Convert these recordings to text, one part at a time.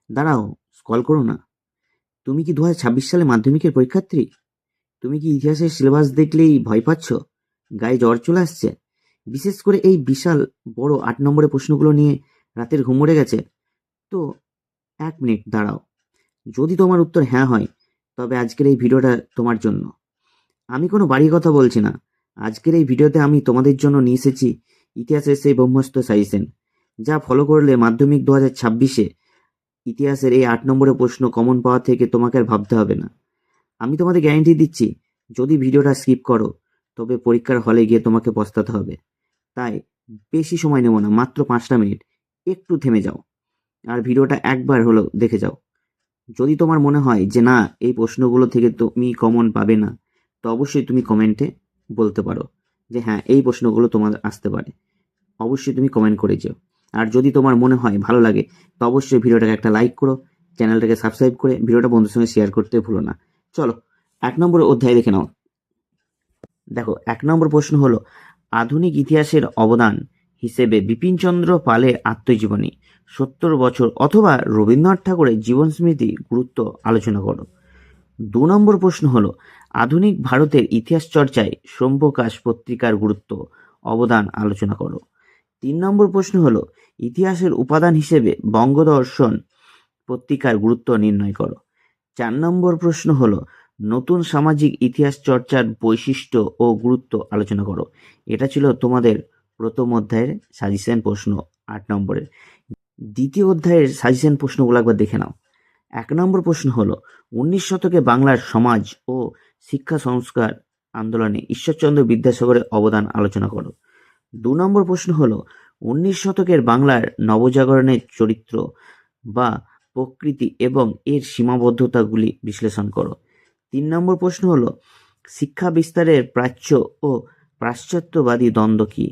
দাঁড়াও, স্ক্রল করো না। তুমি কি 2026 সালে মাধ্যমিকের পরীক্ষার্থী? তুমি কি ইতিহাসের সিলেবাস দেখলেই ভয় পাচ্ছ, গায়ে জ্বর চলে আসছে? বিশেষ করে এই বিশাল বড় 8 নম্বরের প্রশ্নগুলো নিয়ে রাতের ঘুম উড়ে গেছে? তো 1 মিনিট দাঁড়াও। যদি তোমার উত্তর হ্যাঁ হয়, তবে আজকের এই ভিডিওটা তোমার জন্য। আমি কোনো বাড়ির কথা বলছি না। আজকের এই ভিডিওতে আমি তোমাদের জন্য নিয়ে এসেছি ইতিহাসের সেই ব্রহ্মাস্ত্র সাজেশন, যা ফলো করলে মাধ্যমিক 2026-এ ইতিহাসের এই 8 নম্বরের প্রশ্ন কমন পাওয়া থেকে তোমাকে আর ভাবতে হবে না। আমি তোমাদের গ্যারান্টি দিচ্ছি, যদি ভিডিওটা স্কিপ করো, তবে পরীক্ষার হলে গিয়ে তোমাকে পস্তাতে হবে। তাই বেশি সময় নেব না, মাত্র 5টা মিনিট। একটু থেমে যাও আর ভিডিওটা একবার হলো দেখে যাও। যদি তোমার মনে হয় যে না, এই প্রশ্নগুলো থেকে তুমি কমন পাবে না, তো অবশ্যই তুমি কমেন্টে বলতে পারো যে হ্যাঁ, এই প্রশ্নগুলো তোমার আসতে পারে। অবশ্যই তুমি কমেন্ট করে যেও। আর যদি তোমার মনে হয় ভালো লাগে, তো অবশ্যই ভিডিওটাকে একটা লাইক করো, চ্যানেলটাকে সাবস্ক্রাইব করে ভিডিওটা বন্ধুদের সঙ্গে শেয়ার করতে ভুলো না। চলো 1 নম্বর অধ্যায় দেখে নাও। দেখো, 1 নম্বর প্রশ্ন হলো, আধুনিক ইতিহাসের অবদান হিসেবে বিপিনচন্দ্র পালের আত্মজীবনী, 70 বছর অথবা রবীন্দ্রনাথ ঠাকুরের জীবন স্মৃতি গুরুত্ব আলোচনা করো। 2 নম্বর প্রশ্ন হলো, আধুনিক ভারতের ইতিহাস চর্চায় সোমপ্রকাশ পত্রিকার গুরুত্ব অবদান আলোচনা করো। 3 নম্বর প্রশ্ন হলো, ইতিহাসের উপাদান হিসেবে বঙ্গদর্শন পত্রিকার গুরুত্ব নির্ণয় করো। 4 নম্বর প্রশ্ন হলো, নতুন সামাজিক ইতিহাস চর্চার বৈশিষ্ট্য ও গুরুত্ব আলোচনা করো। এটা ছিল তোমাদের প্রথম অধ্যায়ের সাজেশন প্রশ্ন, 8 নম্বরের। দ্বিতীয় অধ্যায়ের সাজেশন প্রশ্নগুলো একবার দেখে নাও। 1 নম্বর প্রশ্ন হলো, 19 শতকে বাংলার সমাজ ও শিক্ষা সংস্কার আন্দোলনে ঈশ্বরচন্দ্র বিদ্যাসাগরের অবদান আলোচনা করো। 2 নম্বর প্রশ্ন হলো, 19 শতকের বাংলার নবজাগরণের চরিত্র বা প্রকৃতি এবং এর সীমাবদ্ধতাগুলি বিশ্লেষণ করো। 3 নম্বর প্রশ্ন হলো, শিক্ষা বিস্তারের প্রাচ্য ও পাশ্চাত্যবাদী দ্বন্দ্ব কি?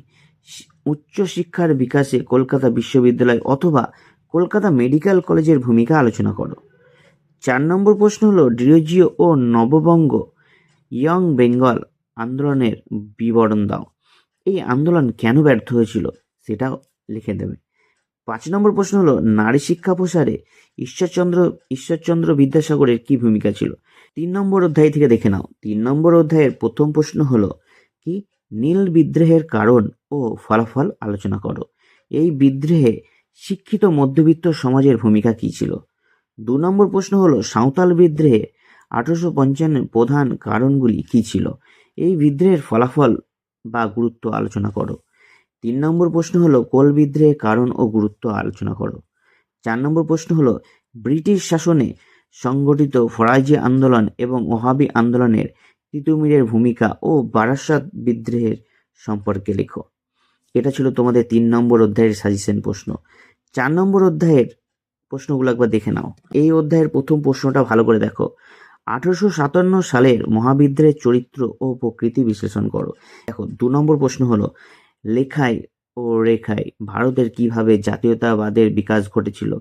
উচ্চশিক্ষার বিকাশে কলকাতা বিশ্ববিদ্যালয় অথবা কলকাতা মেডিকেল কলেজের ভূমিকা আলোচনা করো। 4 নম্বর প্রশ্ন হলো, ডিরোজিও ও নববঙ্গ ইয়ং বেঙ্গল আন্দোলনের বিবরণ দাও। এই আন্দোলন কেন ব্যর্থ হয়েছিল সেটা লিখে দেবে। 5 নম্বর প্রশ্ন হলো, নারী শিক্ষা প্রসারে ঈশ্বরচন্দ্র বিদ্যাসাগরের কি ভূমিকা ছিল? 3 নম্বর অধ্যায় থেকে দেখে নাও। 3 নম্বর অধ্যায়ের প্রথম প্রশ্ন হলো কি, নীল বিদ্রোহের কারণ ও ফলাফল আলোচনা করো। এই বিদ্রোহে শিক্ষিত মধ্যবিত্ত সমাজের ভূমিকা কি ছিল? 2 নম্বর প্রশ্ন হলো, সাঁওতাল বিদ্রোহে 1855 প্রধান কারণগুলি কি ছিল? এই বিদ্রোহের ফলাফল বা গুরুত্ব আলোচনা করো। 3 নম্বর প্রশ্ন হলো, কোল বিদ্রোহের কারণ ও গুরুত্ব আলোচনা করো। 4 নম্বর প্রশ্ন হলো, ব্রিটিশ শাসনে সংগঠিত ফরাজি আন্দোলন এবং ওহাবি আন্দোলনের তিতুমিরের ভূমিকা ও বারাসাত বিদ্রোহের সম্পর্কে লেখো। এটা ছিল তোমাদের 3 নম্বর অধ্যায়ের সাজেশন প্রশ্ন। 4 নম্বর অধ্যায়ের প্রশ্নগুলো একবার দেখে নাও। এই অধ্যায়ের প্রথম প্রশ্নটা ভালো করে দেখো। 1857 সালের মহাবিদ্রোহের চরিত্র ও প্রকৃতি বিশ্লেষণ করো। দেখো, 2 নম্বর প্রশ্ন হলো, লেখায় ও রেখায় ভারতের কিভাবে জাতীয়তাবাদের বিকাশ ঘটেছিল?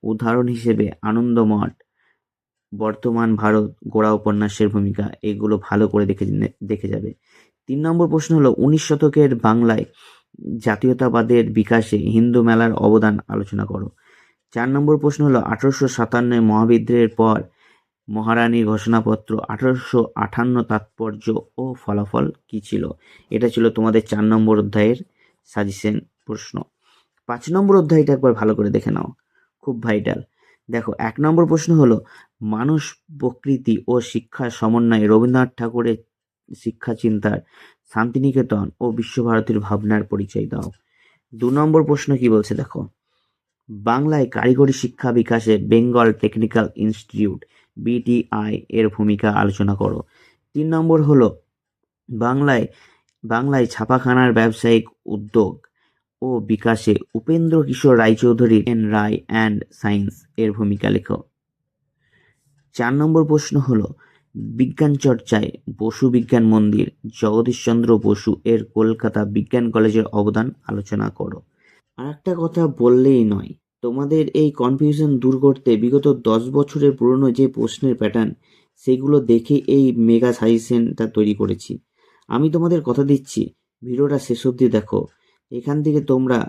উদাহরণ হিসেবে আনন্দমঠ, বর্তমান ভারত গোড়া উপন্যাসের ভূমিকা, এগুলো ভালো করে দেখে যাবে। 3 নম্বর প্রশ্ন হলো, 19 শতকের বাংলায় জাতীয়তাবাদের বিকাশে হিন্দু মেলার অবদান আলোচনা করো। 4 নম্বর প্রশ্ন হলো, 1857 মহাবিদ্রোহের পর মহারানীর ঘোষণাপত্র 1858 তাৎপর্য ও ফলাফল কি ছিল? এটা ছিল তোমাদের 4 নম্বর অধ্যায়ের সাজেশন প্রশ্ন। 5 নম্বর অধ্যায়টা একবার ভালো করে দেখে নাও, খুব ভাইটাল। দেখো, 1 নম্বর প্রশ্ন হলো, মানুষ প্রকৃতি ও শিক্ষার সমন্বয়ে রবীন্দ্রনাথ ঠাকুরের শিক্ষা চিন্তার শান্তিনিকেতন ও বিশ্বভারতীর ভাবনার পরিচয় দাও। 2 নম্বর প্রশ্ন কি বলছে দেখো, বাংলায় কারিগরি শিক্ষা বিকাশে বেঙ্গল টেকনিক্যাল ইনস্টিটিউট বিটিআই এর ভূমিকা আলোচনা করো। 3 নম্বর হলো, বাংলায় বাংলায় ছাপাখানার ব্যবসায়িক উদ্যোগ ও বিকাশে Upendra Kishore Raychaudhuri N Ray and science এর ভূমিকা লেখো। 4 নম্বর প্রশ্ন হলো, বিজ্ঞান চর্চায় বসু বিজ্ঞান মন্দির জগদীশচন্দ্র বসু এর কলকাতা বিজ্ঞান কলেজের অবদান আলোচনা করো। আর একটা কথা বললেই নয়, তোমাদের এই কনফিউশন দূর করতে বিগত 10 বছরের পুরনো যে প্রশ্নের প্যাটার্ন, সেগুলো দেখে এই মেগা সাজেশনটা তৈরি করেছি। আমি তোমাদের কথা দিচ্ছি, ভিডিওটা শেষ অবধি দেখো। এখান থেকে তোমরা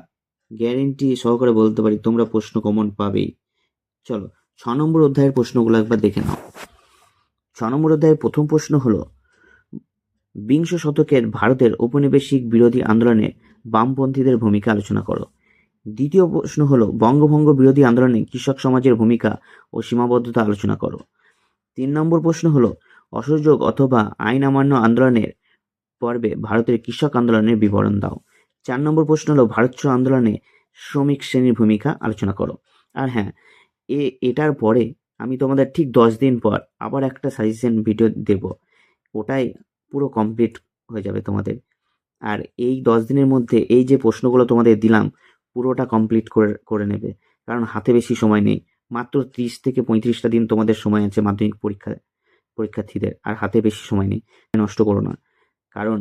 গ্যারেন্টি সহকারে বলতে পারি তোমরা প্রশ্ন কমন পাবেই। চলো 6 নম্বর অধ্যায়ের প্রশ্নগুলো একবার দেখে নাও। 6 নম্বর অধ্যায়ের প্রথম প্রশ্ন হলো, বিংশ শতকের ভারতের ঔপনিবেশিক বিরোধী আন্দোলনে বামপন্থীদের ভূমিকা আলোচনা করো। দ্বিতীয় প্রশ্ন হলো, বঙ্গভঙ্গ বিরোধী আন্দোলনে কৃষক সমাজের ভূমিকা ও সীমাবদ্ধতা আলোচনা করো। 3 নম্বর প্রশ্ন হলো, অসহযোগ অথবা আইন অমান্য আন্দোলনের পর্বে ভারতের কৃষক আন্দোলনের বিবরণ দাও। 4 নম্বর প্রশ্ন হলো, ভারত ছাড়ো আন্দোলনে শ্রমিক শ্রেণীর ভূমিকা আলোচনা করো। আর হ্যাঁ, এটার পরে আমি তোমাদের ঠিক 10 দিন পর আবার একটা সাজেশন ভিডিও দেব, ওটাই পুরো কমপ্লিট হয়ে যাবে তোমাদের। আর এই 10 দিনের মধ্যে এই যে প্রশ্নগুলো তোমাদের দিলাম পুরোটা কমপ্লিট করে নেবে, কারণ হাতে বেশি সময় নেই। মাত্র 30 থেকে 35টা দিন তোমাদের সময় আছে মাধ্যমিক পরীক্ষার্থীদের, আর হাতে বেশি সময় নেই। নষ্ট করো না, কারণ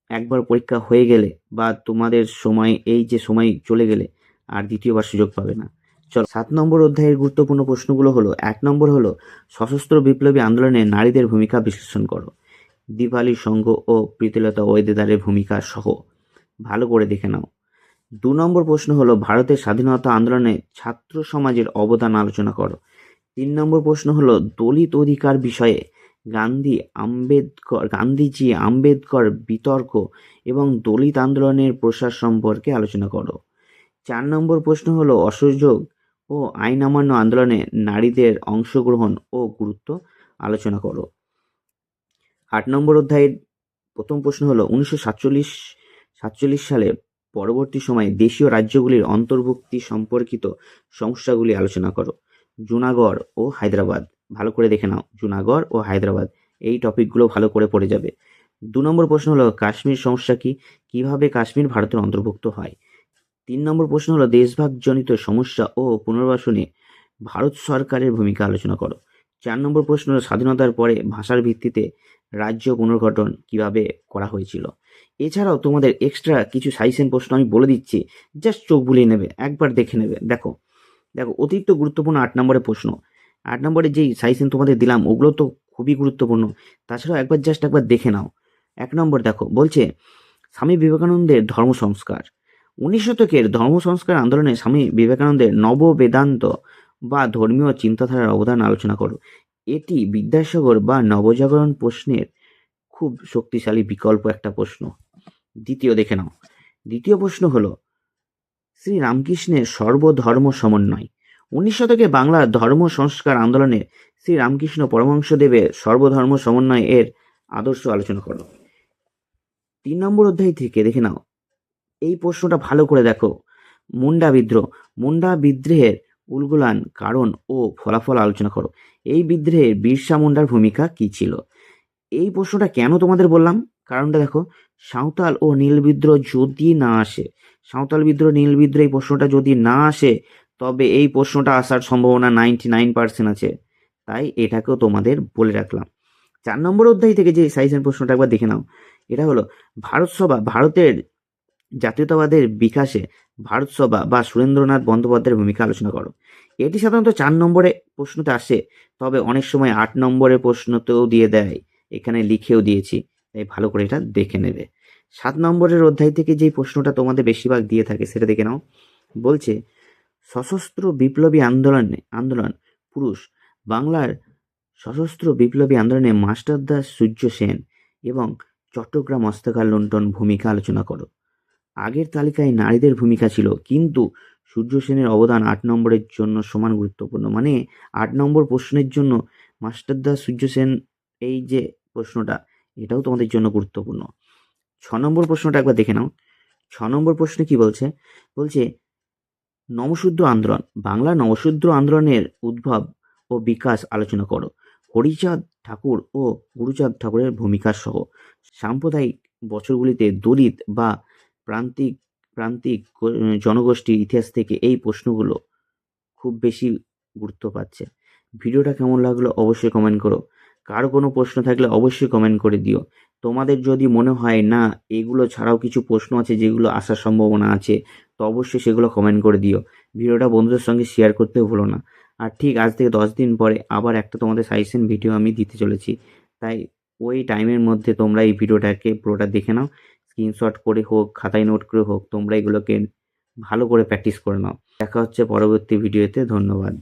একবার পরীক্ষা হয়ে গেলে বা তোমাদের সময় এই যে সময় চলে গেলে আর দ্বিতীয়বার সুযোগ পাবে না। চলো 7 নম্বর অধ্যায়ের গুরুত্বপূর্ণ প্রশ্নগুলো হলো, 1 নম্বর হলো, সশস্ত্র বিপ্লবী আন্দোলনে নারীদের ভূমিকা বিশ্লেষণ করো। দীপালি সংঘ ও প্রীতিলতা ওয়েদেদারের ভূমিকা সহ ভালো করে দেখে নাও। 2 নম্বর প্রশ্ন হলো, ভারতের স্বাধীনতা আন্দোলনে ছাত্র সমাজের অবদান আলোচনা করো। 3 নম্বর প্রশ্ন হলো, দলিত অধিকার বিষয়ে গান্ধীজি আম্বেদকর বিতর্ক এবং দলিত আন্দোলনের প্রসার সম্পর্কে আলোচনা করো। 4 নম্বর প্রশ্ন হলো, অসহযোগ ও আইন অমান্য আন্দোলনে নারীদের অংশগ্রহণ ও গুরুত্ব আলোচনা করো। 8 নম্বর অধ্যায়ের প্রথম প্রশ্ন হলো, 1947 সালে পরবর্তী সময়ে দেশীয় রাজ্যগুলির অন্তর্ভুক্তি সম্পর্কিত সমস্যাগুলি আলোচনা করো। জুনাগড় ও হায়দ্রাবাদ ভালো করে দেখে নাও। জুনাগড় ও হায়দ্রাবাদ এই টপিকগুলো ভালো করে পড়ে যাবে। 2 নম্বর প্রশ্ন হলো, কাশ্মীর সমস্যা কি, কিভাবে কাশ্মীর ভারতের অন্তর্ভুক্ত হয়। 3 নম্বর প্রশ্ন হলো, দেশভাগজনিত সমস্যা ও পুনর্বাসনে ভারত সরকারের ভূমিকা আলোচনা করো। 4 নম্বর প্রশ্ন হলো, স্বাধীনতার পরে ভাষার ভিত্তিতে রাজ্য পুনর্গঠন কিভাবে করা হয়েছিল। এছাড়াও তোমাদের এক্সট্রা কিছু সাজেশন প্রশ্ন আমি বলে দিচ্ছি, জাস্ট চোখ বুলিয়ে নেবে, একবার দেখে নেবে। দেখো অতিরিক্ত গুরুত্বপূর্ণ 8 নম্বরের প্রশ্ন। 8 নম্বরে যেই সাজেশন তোমাদের দিলাম ওগুলো তো খুবই গুরুত্বপূর্ণ, তাছাড়াও একবার দেখে নাও। 1 নম্বর দেখো, বলছে স্বামী বিবেকানন্দের ধর্ম সংস্কার। 19 শতকের ধর্ম সংস্কার আন্দোলনে স্বামী বিবেকানন্দের নব বেদান্ত বা ধর্মীয় চিন্তাধারার অবদান আলোচনা করো। এটি বিদ্যাসাগর বা নবজাগরণ প্রশ্নের খুব শক্তিশালী বিকল্প একটা প্রশ্ন। দেখে নাও। দ্বিতীয় প্রশ্ন হলো, শ্রী রামকৃষ্ণের সর্বধর্ম সমন্বয়। 19 শতকে বাংলার ধর্ম সংস্কার আন্দোলনে শ্রী রামকৃষ্ণ পরমহংসদেবের সর্বধর্ম সমন্বয় এর আদর্শ আলোচনা করো। 3 নম্বর অধ্যায় থেকে দেখে নাও, এই প্রশ্নটা ভালো করে দেখো। মুন্ডা বিদ্রোহের উলগুলান কারণ ও ফলাফল আলোচনা করো। এই বিদ্রোহে বিরসা মুন্ডার ভূমিকা কি ছিল। এই প্রশ্নটা কেন তোমাদের বললাম, কারণটা দেখো, সাঁওতাল ও নীল বিদ্রোহ যদি না আসে, সাঁওতাল বিদ্রোহ নীল বিদ্রোহ এই প্রশ্নটা যদি না আসে, তবে এই প্রশ্নটা আসার সম্ভাবনা 99% আছে, তাই এটাকেও তোমাদের বলে রাখলাম। 4 নম্বর অধ্যায় থেকে যে সাইজের প্রশ্নটা একবার দেখে নাও। এটা হলো, ভারতের জাতীয়তাবাদের বিকাশে ভারত সভা বা সুরেন্দ্রনাথ বন্দ্যোপাধ্যায়ের ভূমিকা আলোচনা করো। এটি সাধারণত 4 নম্বরে প্রশ্নতে আসে, তবে অনেক সময় 8 নম্বরের প্রশ্নতেও দিয়ে দেয়, এখানে লিখেও দিয়েছি, তাই ভালো করে এটা দেখে নেবে। 7 নম্বরের অধ্যায় থেকে যে প্রশ্নটা তোমাদের বেশিরভাগ দিয়ে থাকে সেটা দেখে নাও। বলছে, সশস্ত্র বিপ্লবী আন্দোলন পুরুষ। বাংলার সশস্ত্র বিপ্লবী আন্দোলনে মাস্টারদাস সূর্য সেন এবং চট্টগ্রাম হস্তাকার লুণ্ঠন ভূমিকা আলোচনা করো। আগের তালিকায় নারীদের ভূমিকা ছিল, কিন্তু সূর্য সেনের অবদান 8 নম্বরের জন্য সমান গুরুত্বপূর্ণ। মানে 8 নম্বর প্রশ্নের জন্য মাস্টারদা সূর্য সেন এই যে প্রশ্নটা, এটাও তোমাদের জন্য গুরুত্বপূর্ণ। 6 নম্বর প্রশ্নটা একবার দেখে নাও। 6 নম্বর প্রশ্নে কি বলছে, নমশূদ্র আন্দোলন। বাংলা নমশূদ্র আন্দোলনের উদ্ভব ও বিকাশ আলোচনা করো। হরিচাঁদ ঠাকুর ও গুরুচাঁদ ঠাকুরের ভূমিকা সহ সাম্প্রদায়িক বছরগুলিতে দলিত বা প্রান্তিক জনগোষ্ঠীর ইতিহাস থেকে এই প্রশ্নগুলো খুব বেশি গুরুত্ব পাচ্ছে। ভিডিওটা কেমন লাগলো অবশ্যই কমেন্ট করো। কারো কোনো প্রশ্ন থাকলে অবশ্যই কমেন্ট করে দিও। তোমাদের যদি মনে হয় না এগুলো ছাড়াও কিছু প্রশ্ন আছে যেগুলো আসার সম্ভাবনা আছে, তো অবশ্যই সেগুলো কমেন্ট করে দিও। ভিডিওটা বন্ধুদের সঙ্গে শেয়ার করতেও ভুলো না। আর ঠিক আজ থেকে 10 দিন পরে আবার একটা তোমাদের সাজেশন ভিডিও আমি দিতে চলেছি, তাই ওই টাইমের মধ্যে তোমরা এই ভিডিওটাকে পুরোটা দেখে নাও। স্ক্রিনশট করে হোক, খাতায় নোট করে হোক, তোমরা এগুলোকে ভালো করে প্র্যাকটিস করে নাও। দেখা হচ্ছে পরবর্তী ভিডিওতে। ধন্যবাদ।